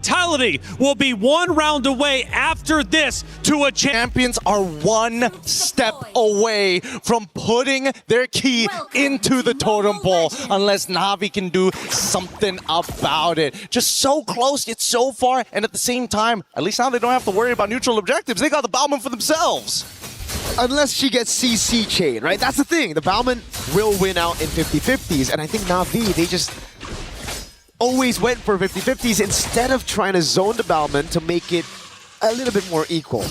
Vitality will be one round away after this to a Champions are one step away from putting their key into the totem pole unless Navi can do something about it. Just so close, yet so far, and at the same time, at least now they don't have to worry about neutral objectives. They got the Bauman for themselves. Unless she gets CC chain, right? That's the thing. The Bauman will win out in 50-50s, and I think Navi, they just always went for 50-50s instead of trying to zone the Bauman to make it a little bit more equal.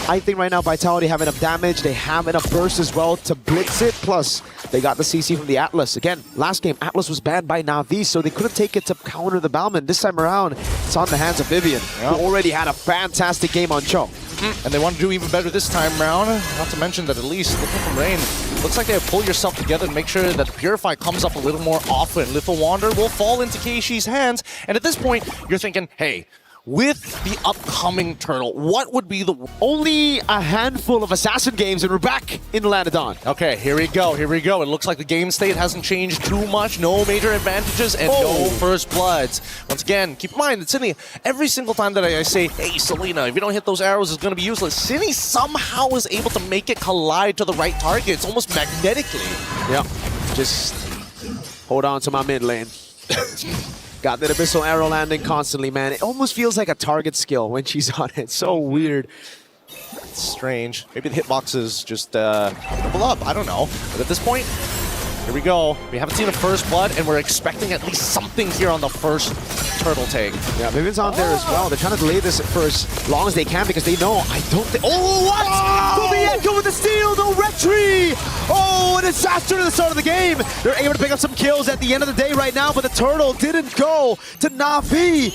I think right now Vitality have enough damage, they have enough burst as well to blitz it, plus they got the CC from the Atlas. Again, last game, Atlas was banned by Navi, so they couldn't take it to counter the Bauman. This time around, it's on the hands of Vivian, who already had a fantastic game on Cho. And they want to do even better this time around. Not to mention that at least, looking from Rain, looks like they have pull yourself together and make sure that the Purify comes up a little more often. Lethal Wander will fall into Keishi's hands, and at this point, you're thinking, hey, with the upcoming Turtle, what would be the... Only a handful of Assassin games and we're back in the Land of Dawn. Okay, here we go, here we go. It looks like the game state hasn't changed too much. No major advantages and no first bloods. Once again, keep in mind that Cindy, every single time that I say, hey, Selena, if you don't hit those arrows, it's going to be useless, Cindy somehow is able to make it collide to the right target. It's almost magnetically. Yeah, just hold on to my mid lane. Got that Abyssal Arrow landing constantly, man. It almost feels like a target skill when she's on it. So weird. It's strange. Maybe the hitboxes just double up. I don't know. But at this point, here we go. We haven't seen a first blood, and we're expecting at least something here on the first turtle take. Yeah, Vivian's on there as well. They're trying to delay this for as long as they can because they know, I don't think... Oh, what? Fumieko with the steal, the retry! Oh, a disaster to the start of the game. They're able to pick up some kills at the end of the day right now, but the turtle didn't go to Navi.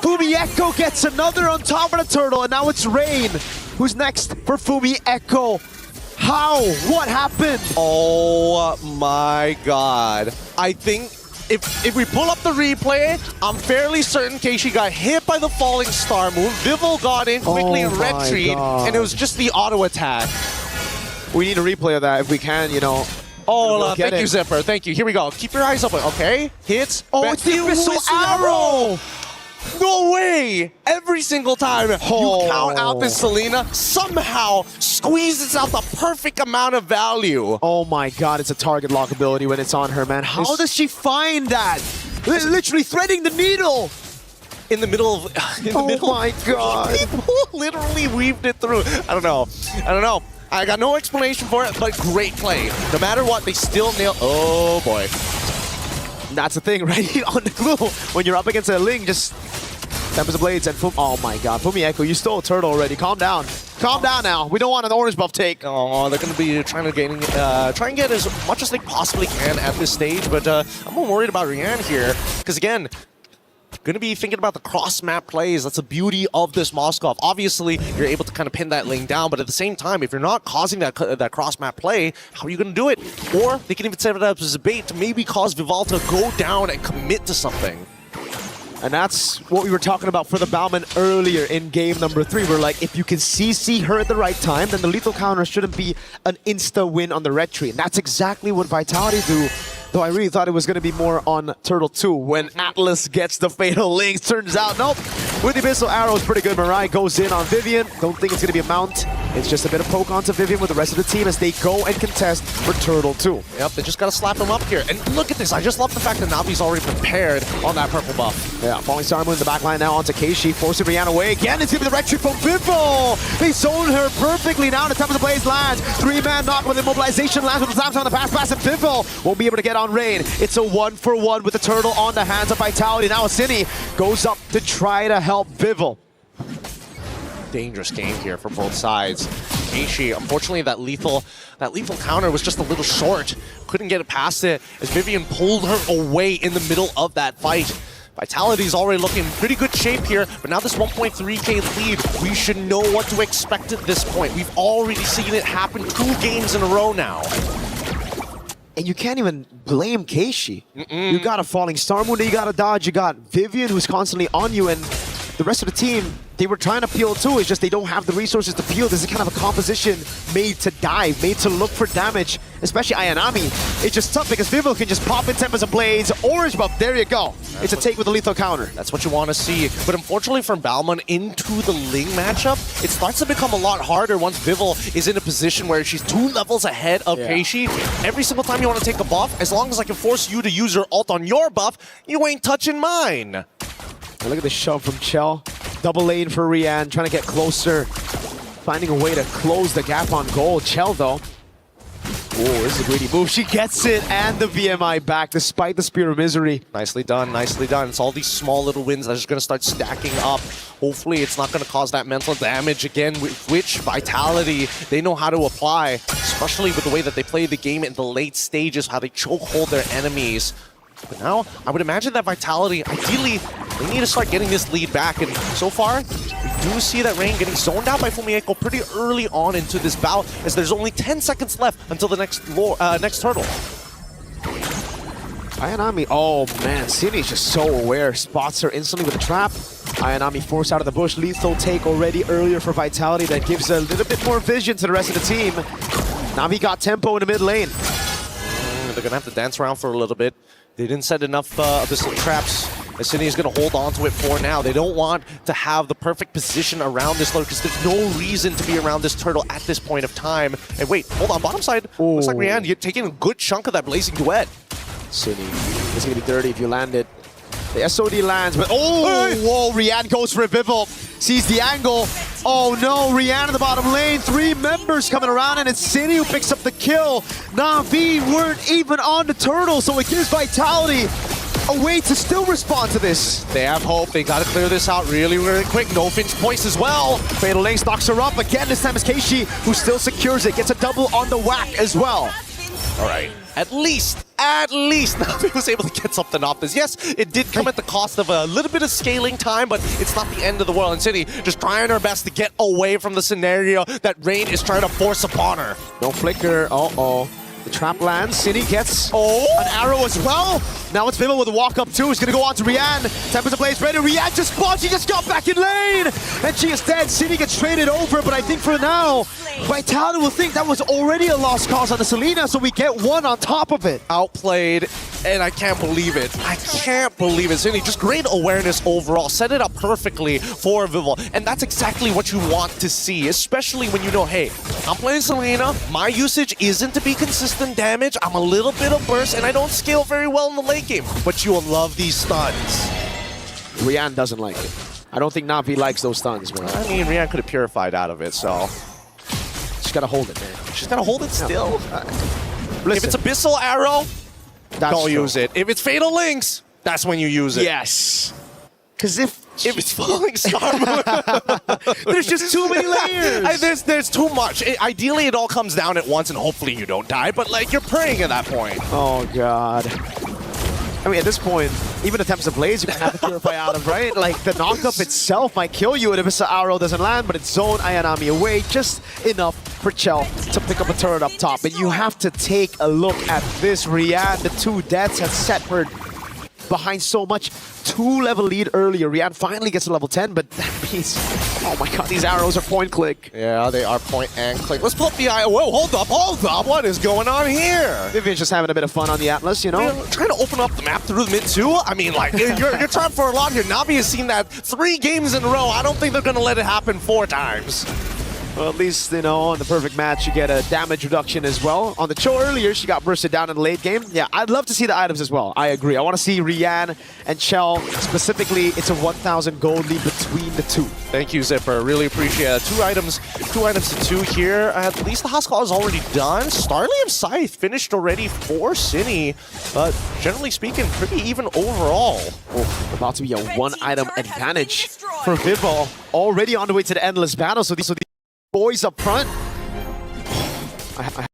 Fumieko gets another on top of the turtle, and now it's Rain. Who's next for Fumieko? How? What happened? Oh my god. I think if we pull up the replay, I'm fairly certain Keishi got hit by the falling star move. Vivol got in quickly and retreat, and it was just the auto attack. We need a replay of that if we can, you know. Oh, thank you, Zipper. Thank you. Here we go. Keep your eyes open, okay? Hits. Oh, it's the Abyssal Arrow! No way! Every single time you count out this Selena, somehow squeezes out the perfect amount of value. Oh my god, it's a target lock ability when it's on her, man. How does she find that? Literally threading the needle! In the middle of... oh my god. People literally weaved it through. I don't know. I got no explanation for it, but great play. No matter what, they still nail... Oh boy. That's the thing, right? On the glue, when you're up against a Ling, just Tempest of Blades and oh my god, Fumieko, you stole a turtle already. Calm down. Calm down now. We don't want an orange buff take. Oh, they're going to be trying to try and get as much as they possibly can at this stage, but I'm more worried about Rian here, because again, going to be thinking about the cross-map plays. That's the beauty of this Moskov. Obviously, you're able to kind of pin that lane down, but at the same time, if you're not causing that cross-map play, how are you going to do it? Or they can even set it up as a bait to maybe cause Vival to go down and commit to something. And that's what we were talking about for the Bauman earlier in game number 3. We're like, if you can CC her at the right time, then the lethal counter shouldn't be an insta-win on the retry. And that's exactly what Vitality do. Though I really thought it was going to be more on Turtle 2 when Atlas gets the Fatal Links. Turns out, nope. With the Abyssal Arrow, it's pretty good. Mirai goes in on Vivian. Don't think it's going to be a mount. It's just a bit of poke onto Vivian with the rest of the team as they go and contest for Turtle 2. Yep, they just got to slap him up here. And look at this. I just love the fact that Navi's already prepared on that purple buff. Yeah, Falling Star Moon in the backline now onto Keishi, forcing Rihanna away. Again, it's going to be the retry from Vivol. They zone her perfectly now. The top of the blaze lands. 3-man knock with immobilization lands with the slams on the pass, and Vivol won't be able to get on Rain. It's a 1-for-1 with the turtle on the hands of Vitality. Now Asini goes up to try to help Vivol. Dangerous game here for both sides. Keishi, unfortunately, that lethal counter was just a little short. Couldn't get it past it as Vivian pulled her away in the middle of that fight. Vitality's already looking in pretty good shape here, but now this 1.3k lead, we should know what to expect at this point. We've already seen it happen 2 games in a row now. And you can't even blame Keishi. You got a Falling Star Moon that you got to dodge. You got Vivian who's constantly on you, and the rest of the team, they were trying to peel too. It's just they don't have the resources to peel. This is kind of a composition made to dive, made to look for damage, especially Ayanami. It's just tough because Vivol can just pop in Tempest of Blades, orange buff, there you go. It's a take with a lethal counter. That's what you want to see. But unfortunately for Balmon into the Ling matchup, it starts to become a lot harder once Vival is in a position where she's 2 levels ahead of Peishi. Every single time you want to take a buff, as long as I can force you to use your ult on your buff, you ain't touching mine. And look at the shove from Chell. Double lane for Rian, trying to get closer. Finding a way to close the gap on goal. Chell, though. Oh, this is a greedy move. She gets it and the VMI back despite the Spear of Misery. Nicely done, nicely done. It's all these small little wins that are just going to start stacking up. Hopefully it's not going to cause that mental damage again, which Vitality they know how to apply, especially with the way that they play the game in the late stages, how they chokehold their enemies. But now, I would imagine that Vitality, ideally, they need to start getting this lead back. And so far, we do see that Rain getting zoned out by Fumieko pretty early on into this bout, as there's only 10 seconds left until the next turtle. Ayanami, oh man, Cindy's just so aware. Spots her instantly with a trap. Ayanami forced out of the bush. Lethal take already earlier for Vitality. That gives a little bit more vision to the rest of the team. Navi got tempo in the mid lane. They're going to have to dance around for a little bit. They didn't set enough of this traps. And Sydney is going to hold on to it for now. They don't want to have the perfect position around this lurk because there's no reason to be around this turtle at this point of time. And wait, hold on, bottom side. Looks like Rian, you're taking a good chunk of that Blazing Duet. Sydney, it's going to be dirty if you land it. The SOD lands, but whoa, Rian goes for a Vival. Sees the angle. Oh no, Rian in the bottom lane. 3 members coming around, and it's City who picks up the kill. Navi weren't even on the turtle, so it gives Vitality a way to still respond to this. They have hope. They got to clear this out really, really quick. No Finch points as well. Fatal Lane stocks her up. Again, this time it's Keishi who still secures it. Gets a double on the whack as well. All right. At least Navi was able to get something off this. Yes, it did come at the cost of a little bit of scaling time, but it's not the end of the world. And City just trying her best to get away from the scenario that Rain is trying to force upon her. No flicker. Uh-oh. The trap lands. City gets an arrow as well. Now it's Vival with a walk up too. He's going to go on to Rian. Tempest plays ready. Rian just spawns. She just got back in lane. And she is dead. City gets traded over. But I think for now, Vitality will think that was already a lost cause on the Selena. So we get one on top of it. Outplayed. And I can't believe it. I can't believe it. Cindy, just great awareness overall. Set it up perfectly for Vival. And that's exactly what you want to see, especially when you know, hey, I'm playing Selena. My usage isn't to be consistent damage. I'm a little bit of burst, and I don't scale very well in the late game. But you'll love these stuns. Rian doesn't like it. I don't think Navi likes those stuns, bro. I mean, Rian could have purified out of it, so. She's got to hold it, man. She's got to hold it still. Listen. If it's Abyssal Arrow, don't true. use it. If it's Fatal Links, that's when you use it. Yes. Because if it's Falling Star Moon, there's just too many layers. There's too much. Ideally, it all comes down at once, and hopefully you don't die, but like, you're praying at that point. Oh, God. I mean, at this point, even attempts to blaze, you can have to purify out of, right? Like, the knockup itself might kill you, and if the arrow doesn't land, but it's zone Ayanami away, just enough for Chell to pick up a turret up top. And you have to take a look at this. Rian, the 2 deaths have set her behind so much. 2-level lead earlier. Rian finally gets to level 10, but that means, oh my God, these arrows are point click. Yeah, they are point and click. Let's pull up the eye. Whoa, hold up. What is going on here? Vivian's just having a bit of fun on the Atlas, you know? You're trying to open up the map through the mid too? I mean, like, you're trying for a lot here. Navi has seen that 3 games in a row. I don't think they're going to let it happen 4 times. Well, at least, you know, in the perfect match, you get a damage reduction as well. On the Cho earlier, she got bursted down in the late game. Yeah, I'd love to see the items as well. I agree. I want to see Rian and Chell. Specifically, it's a 1,000 gold lead between the 2. Thank you, Zipper. Really appreciate it. 2 items to 2 here. At least the house call is already done. Starlium Scythe finished already for Cine. But generally speaking, pretty even overall. Oh, about to be a 1-item advantage for Vival. Already on the way to the endless battle. So these boys up front. I have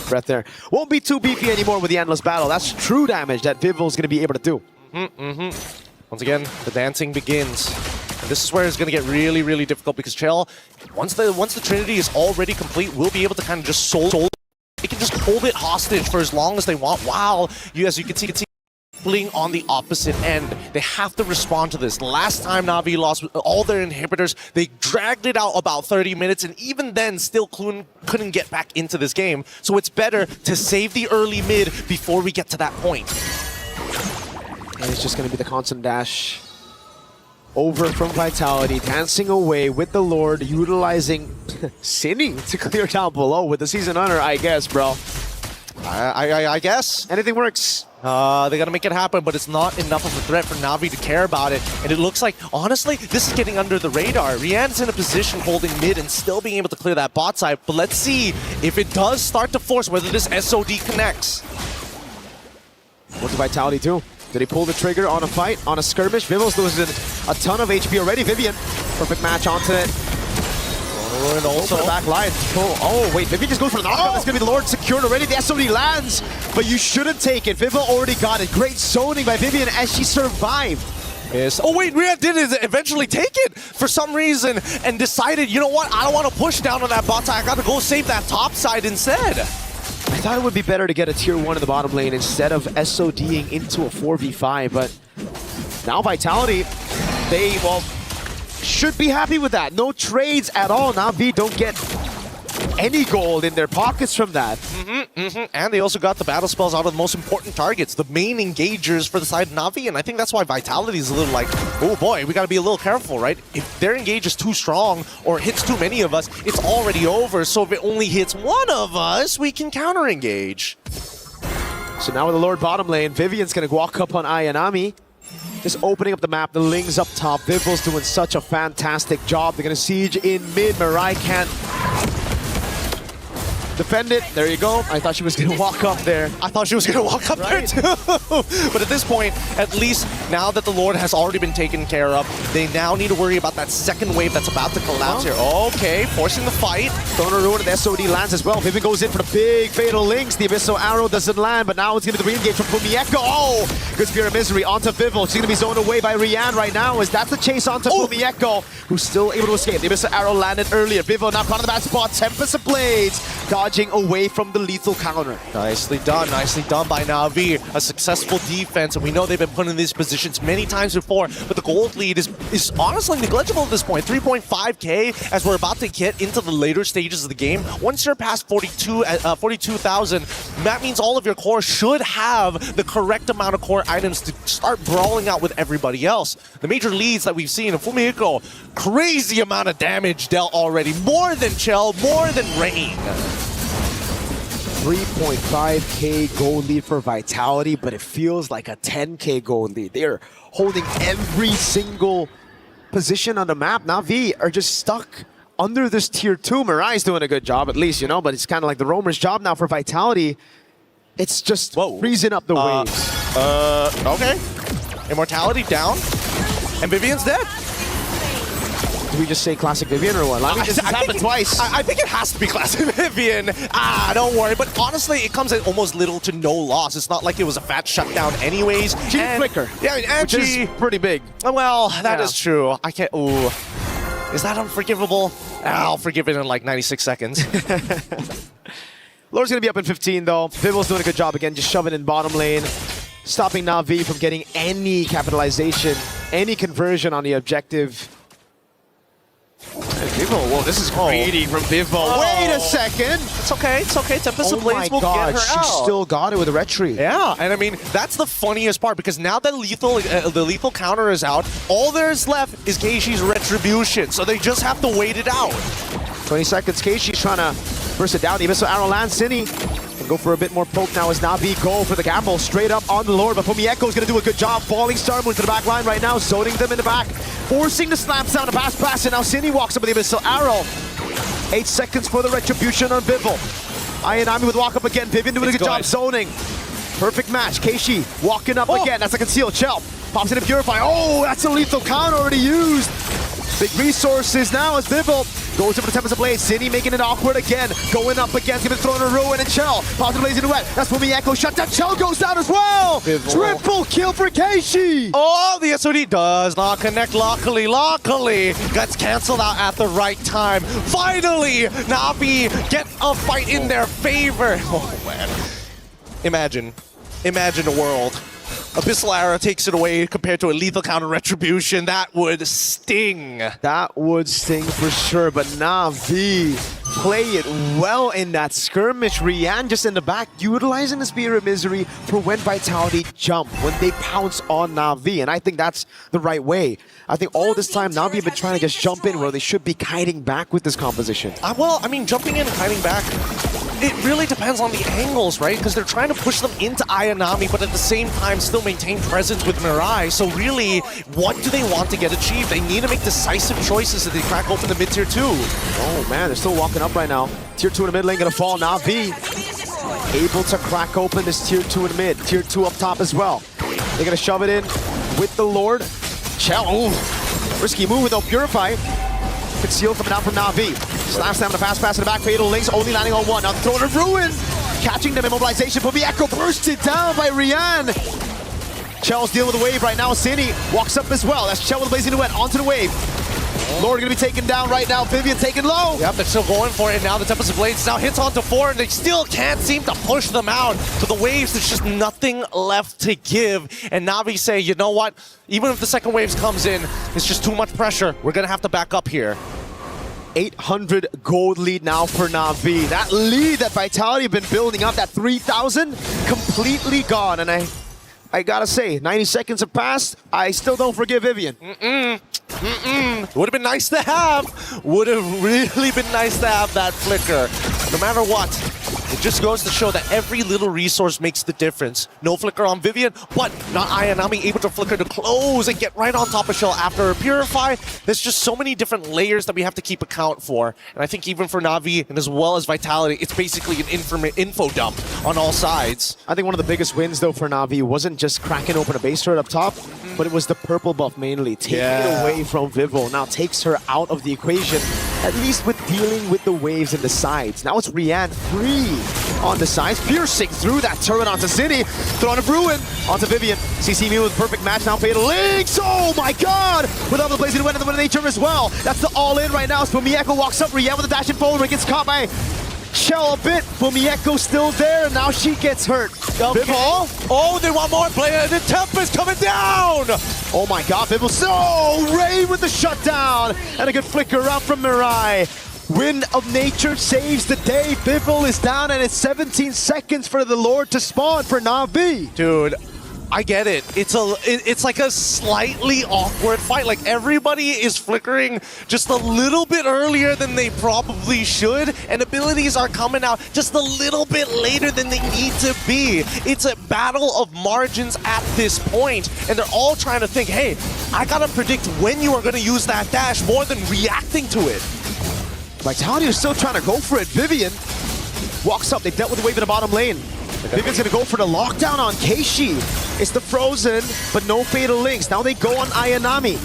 breath there. Won't be too beefy anymore with the endless battle. That's true damage that Vival's going to be able to do. Once again, the dancing begins. And this is where it's going to get really, really difficult because Chell, once the Trinity is already complete, will be able to kind of just soul. They can just hold it hostage for as long as they want. While as you can see, on the opposite end. They have to respond to this. Last time Navi lost all their inhibitors, they dragged it out about 30 minutes, and even then still couldn't get back into this game. So it's better to save the early mid before we get to that point. And it's just going to be the constant dash over from Vitality, dancing away with the Lord, utilizing Sinny to clear down below with the Season Hunter, I guess, bro. I guess. Anything works. They gotta make it happen, but it's not enough of a threat for Navi to care about it. And it looks like, honestly, this is getting under the radar. Rian's in a position holding mid and still being able to clear that bot side. But let's see if it does start to force whether this SOD connects. What did Vitality do? Did he pull the trigger on a fight, on a skirmish? Vivil's losing a ton of HP already. Vivian, perfect match onto it. And also the back line. Oh, wait, Vivian just goes for the knockout. That's going to be the Lord secured already. The SOD lands, but you shouldn't take it. Vival already got it. Great zoning by Vivian as she survived. Yes. Oh wait, Rian did eventually take it for some reason and decided, you know what, I don't want to push down on that bot side. I got to go save that top side instead. I thought it would be better to get a tier 1 in the bottom lane instead of SODing into a 4v5, but now Vitality, they, well, should be happy with that. No trades at all. NAVI don't get any gold in their pockets from that. And they also got the battle spells out of the most important targets, the main engagers for the side of Navi, and I think that's why Vitality is a little like, oh boy, we gotta be a little careful, right? If their engage is too strong or hits too many of us, it's already over, so if it only hits one of us, we can counter-engage. So now with the Lord bottom lane, Vivian's gonna walk up on Ayanami. Just opening up the map, the Ling's up top. Vivil's doing such a fantastic job. They're gonna siege in mid. Mirai can't defend it. There you go. I thought she was gonna walk up there. I thought she was gonna walk up there too. But at this point, at least now that the Lord has already been taken care of, they now need to worry about that second wave that's about to collapse here. Okay, forcing the fight. Throwing a ruin, and the SOD lands as well. Vivian goes in for the big fatal links. The Abyssal Arrow doesn't land, but now it's gonna be the re-engage from Fumieko. Oh! Good Spirit of Misery onto Vival. She's gonna be zoned away by Rian right now, as that's the chase onto Fumieko, who's still able to escape. The Abyssal Arrow landed earlier. Vival now caught in the bad spot. Tempest of Blades, dodging away from the lethal counter. Nicely done by Navi. A successful defense, and we know they've been put in these positions many times before, but the gold lead is honestly negligible at this point. 3.5k as we're about to get into the later stages of the game. Once you're past 42,000, that means all of your core should have the correct amount of core items to start brawling out with everybody else. The major leads that we've seen, Fumieko, crazy amount of damage dealt already. More than Chell, more than Rain. 3.5k gold lead for Vitality, but it feels like a 10k gold lead. They're holding every single position on the map. Navi are just stuck under this tier 2. Mirai's doing a good job at least, you know, but it's kind of like the roamer's job now for Vitality. It's just freezing up the waves. Okay. Immortality down, and Vivian's dead. Do we just say classic Vivian or what? This has happened twice. I think it has to be classic Vivian. Don't worry. But honestly, it comes at almost little to no loss. It's not like it was a fat shutdown anyways. She flicker. Yeah, and which is pretty big. Well, that is true. I can't. Ooh. Is that unforgivable? I'll forgive it in like 96 seconds. Lord's going to be up in 15 though. Vivil's doing a good job again, just shoving in bottom lane, stopping Navi from getting any capitalization, any conversion on the objective. Vivo, whoa, this is greedy from Vivo. Wait a second. It's okay. Tempest of Blades will get her she out. still got it with a retreat. Yeah, and I mean, that's the funniest part, because now that the lethal counter is out, all there's left is Keishi's Retribution, so they just have to wait it out. 20 seconds, Keishi's trying to burst it down. The Abyssal Arrow lands, Sinny can go for a bit more poke now as Navi go for the gamble straight up on the Lord, but Fumieko's going to do a good job. Falling Star Moon to the back line right now, zoning them in the back, forcing the slap sound of pass, and now Sinny walks up with the Abyssal Arrow. 8 seconds for the Retribution on Vival. Ayanami would walk up again. Vivian doing a good job zoning. Perfect match. Keishi walking up again. That's a concealed Chell. Pops in a Purify. Oh, that's a lethal counter already used. Big resources now as Vival goes in for the Tempest of Blades. Sinny making it awkward again. Going up against him and throwing a ruin, and Chell pops the Blaze into wet. That's Fumieko shut down. Chell goes down as well. Vival. Triple kill for Keishi. Oh, the SOD does not connect. Luckily, gets canceled out at the right time. Finally, Navi get a fight in their favor. Oh man, imagine a world Abyssal Arrow takes it away compared to a lethal counter retribution. That would sting. That would sting for sure, but Navi play it well in that skirmish. Rian just in the back, utilizing the Spear of Misery for when Vitality jump, when they pounce on Navi, and I think that's the right way. I think all this time Navi have been trying to just jump in where they should be kiting back with this composition. Well, I mean, jumping in and kiting back, it really depends on the angles, right? Because they're trying to push them into Ayanami, but at the same time still maintain presence with Mirai. So really, what do they want to get achieved? They need to make decisive choices as they crack open the mid-tier 2. Oh man, they're still walking up right now. Tier 2 in the mid lane gonna fall. Navi able to crack open this tier 2 in the mid. Tier 2 up top as well. They're gonna shove it in with the Lord. Chell, ooh, risky move without Purify. Conceal coming out from Navi. Slash them on the fast pass in the back. Fatal Links only landing on one. Now the Throne of Ruin. Catching them, immobilization from the Echo. Bursted down by Rian. Chell's dealing with the wave right now. Cine walks up as well. That's Chell with the Blazing Duet onto the wave. Lord gonna be taken down right now. Vivian taken low. Yep, they're still going for it now. The Tempest of Blades now hits onto 4, and they still can't seem to push them out. To the waves, there's just nothing left to give. And Navi say, you know what? Even if the second waves comes in, it's just too much pressure. We're gonna have to back up here. 800 gold lead now for Navi. That lead that Vitality have been building up, that 3,000, completely gone. And I gotta say, 90 seconds have passed. I still don't forgive Vivian. Would have been nice to have. Would have really been nice to have that flicker. No matter what, it just goes to show that every little resource makes the difference. No flicker on Vivian, but not Ayanami able to flicker to close and get right on top of Shell after a Purify. There's just so many different layers that we have to keep account for. And I think even for Navi and as well as Vitality, it's basically an info dump on all sides. I think one of the biggest wins though for Navi wasn't just cracking open a base turret up top, but it was the purple buff mainly, taking it away from Vivo. Now takes her out of the equation, at least with dealing with the waves and the sides. Now it's Rian free on the sides, piercing through that turret onto City. Throne of Ruin onto Vivian. CC Mew with perfect match now. Fatal Links. Oh my god! With all the Blazing Duet and the nature as well. That's the all-in right now. So Mieko walks up. Rian with a dash and forward. Gets caught by Shell a bit. Fumieko still there, and now she gets hurt. Okay. Vivo. Oh, they want more player. The Tempest coming down. Oh my god, Vivo. So Ray with the shutdown. And a good flicker up from Mirai. Wind of Nature saves the day. Bibble is down, and it's 17 seconds for the Lord to spawn for Navi. Dude, I get it. It's like a slightly awkward fight. Like everybody is flickering just a little bit earlier than they probably should, and abilities are coming out just a little bit later than they need to be. It's a battle of margins at this point, and they're all trying to think, hey, I gotta predict when you are gonna use that dash more than reacting to it. Vitality is still trying to go for it. Vivian walks up. They dealt with the wave in the bottom lane. Vivian's gonna go for the lockdown on Keishi. It's the Frozen, but no Fatal Links. Now they go on Ayanami.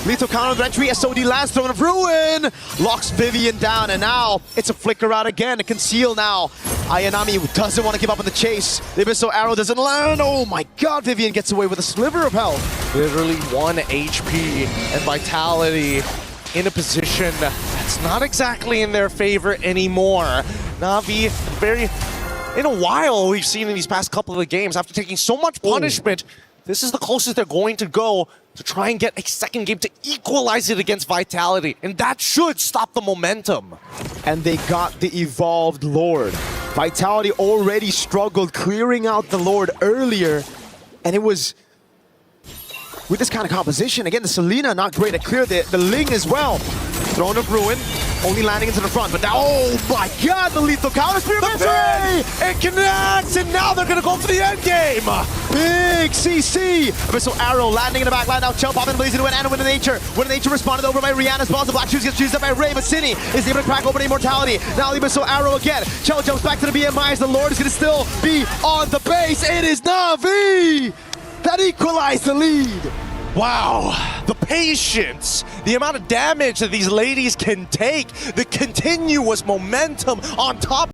Lethal counter of entry, SOD lands, Throne of Ruin. Locks Vivian down, and now it's a flicker out again. A conceal now. Ayanami doesn't want to give up on the chase. The Abyssal Arrow doesn't land. Oh my god, Vivian gets away with a sliver of health. Literally 1 HP and Vitality in a position that's not exactly in their favor anymore. Navi, in a while we've seen in these past couple of games, after taking so much punishment, this is the closest they're going to go to try and get a second game to equalize it against Vitality, and that should stop the momentum. And they got the evolved Lord. Vitality already struggled clearing out the Lord earlier, and it was with this kind of composition. Again, the Selena not great to clear the Ling as well. Throne of Ruin, only landing into the front, but now, oh my god, the lethal counter spear! It connects, and now they're gonna go for the end game! Big CC! Abyssal Arrow landing in the back line, now Chell popping Blazing Duet and Wind of Nature. Wind of Nature responded over by Rihanna as well as the Black Shoes gets used up by Ray, but Cine is able to crack open Immortality. Now the Abyssal Arrow again. Chell jumps back to the BMI as the Lord is gonna still be on the base. It is Navi that equalized the lead. Wow, the patience, the amount of damage that these ladies can take, the continuous momentum on top